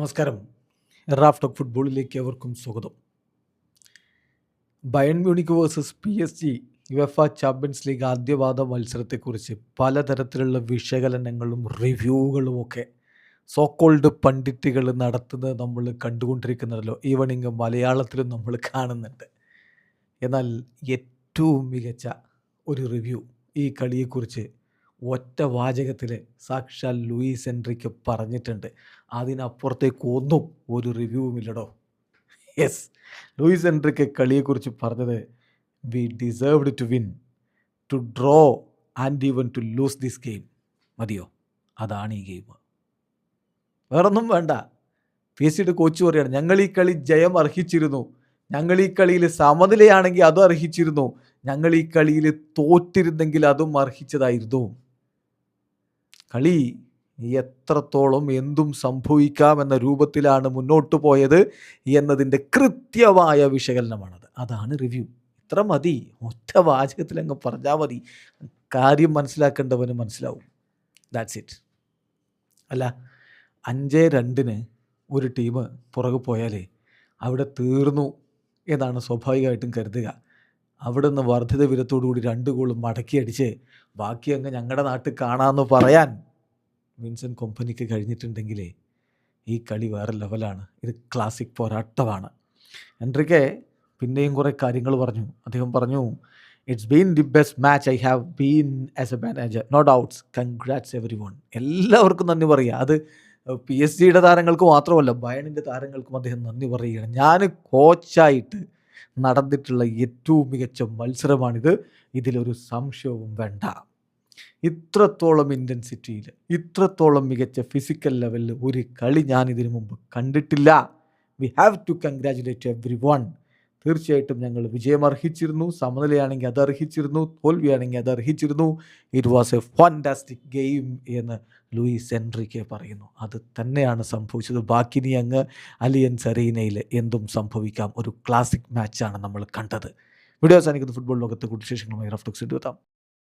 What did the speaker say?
നമസ്കാരം. Raf talk ഫുട്ബോളിലേക്ക് അവർക്കും സ്വാഗതം. Bayern Munich versus PSG UEFA Champions League ആദ്യപാദ മത്സരത്തെക്കുറിച്ച് പലതരത്തിലുള്ള വിശകലനങ്ങളും റിവ്യൂകളുമൊക്കെ സോക്കോൾഡ് പണ്ഡിറ്റുകൾ നടത്തുന്നത് നമ്മൾ കണ്ടുകൊണ്ടിരിക്കുന്നതല്ലോ. ഈവണിങ് മലയാളത്തിലും നമ്മൾ കാണുന്നുണ്ട്. എന്നാൽ ഏറ്റവും മികച്ച ഒരു റിവ്യൂ ഈ കളിയെക്കുറിച്ച് ഒറ്റ വാചകത്തിൽ സാക്ഷാൽ ലൂയിസ് എൻട്രിക്ക് പറഞ്ഞിട്ടുണ്ട്. അതിനപ്പുറത്തേക്ക് ഒന്നും ഒരു റിവ്യൂവുമില്ലടോ. യെസ്, ലൂയിസ് എൻട്രിക്ക് കളിയെക്കുറിച്ച് പറഞ്ഞത് we deserved to win, to draw and even to lose this game. മതിയോ? അതാണ് ഈ ഗെയിം, വേറൊന്നും വേണ്ട. PSG കോച്ച് പറയുകയാണ്, ഞങ്ങൾ ഈ കളി ജയം അർഹിച്ചിരുന്നു, ഞങ്ങൾ ഈ കളിയിൽ സമനിലയാണെങ്കിൽ അതും അർഹിച്ചിരുന്നു, ഞങ്ങൾ ഈ കളിയിൽ തോറ്റിരുന്നെങ്കിൽ അതും അർഹിച്ചതായിരുന്നു. കളി എത്രത്തോളം എന്തും സംഭവിക്കാമെന്ന രൂപത്തിലാണ് മുന്നോട്ട് പോയത് എന്നതിൻ്റെ കൃത്യമായ വിശകലനമാണത്. അതാണ് റിവ്യൂ. ഇത്ര മതി, ഒറ്റ വാചകത്തിൽ അങ്ങ് പറഞ്ഞാൽ മതി. കാര്യം മനസ്സിലാക്കേണ്ടവന് മനസ്സിലാവും. That's it. അല്ല, 5-2 ഒരു ടീം പുറകെ പോയാലേ അവിടെ തീർന്നു എന്നാണ് സ്വാഭാവികമായിട്ടും കരുതുക. അവിടെ നിന്ന് വർദ്ധിത വിരത്തോടുകൂടി 2 ഗോൾ മടക്കി അടിച്ച് ബാക്കി അങ്ങ് ഞങ്ങളുടെ നാട്ടിൽ കാണാമെന്ന് പറയാൻ വിൻസെൻ്റ് കൊമ്പനിക്ക് കഴിഞ്ഞിട്ടുണ്ടെങ്കിലേ ഈ കളി വേറെ ലെവലാണ്. ഇത് ക്ലാസിക് പോരാട്ടമാണ്. എൻട്രിക്കെ പിന്നെയും കുറേ കാര്യങ്ങൾ പറഞ്ഞു. അദ്ദേഹം പറഞ്ഞു, it's been the best match I have been as a manager, no doubts, congrats everyone. എല്ലാവർക്കും നന്ദി പറയുക. അത് PSG താരങ്ങൾക്ക് മാത്രമല്ല, ബയണിൻ്റെ താരങ്ങൾക്കും അദ്ദേഹം നന്ദി പറയുകയാണ്. ഞാൻ കോച്ചായിട്ട് നടന്നിട്ടുള്ള ഏറ്റവും മികച്ച മത്സരമാണിത്, ഇതിലൊരു സംശയവും വേണ്ട. ഇത്രത്തോളം ഇൻറ്റൻസിറ്റിയിൽ, ഇത്രത്തോളം മികച്ച ഫിസിക്കൽ ലെവലിൽ ഒരു കളി ഞാൻ ഇതിനു മുമ്പ് കണ്ടിട്ടില്ല. We have to congratulate everyone. തീർച്ചയായിട്ടും ഞങ്ങൾ വിജയം അർഹിച്ചിരുന്നു, സമനിലയാണെങ്കിൽ അത് അർഹിച്ചിരുന്നു, തോൽവിയാണെങ്കിൽ അത് അർഹിച്ചിരുന്നു. It was a fantastic game എന്ന് ലൂയിസ് എൻട്രിക്കെ പറയുന്നു. അത് തന്നെയാണ് സംഭവിച്ചത്. ബാക്കി നീ അങ്ങ് അലിയൻസ് അരീനയിൽ എന്തും സംഭവിക്കാം. ഒരു ക്ലാസിക് മാച്ചാണ് നമ്മൾ കണ്ടത്. വീഡിയോ അവസാനിക്കുന്ന ഫുട്ബോൾ ലോകത്തെ കൂടുതൽ വിശേഷങ്ങളുമായി റാഫ് ടോക്സ് എത്താം.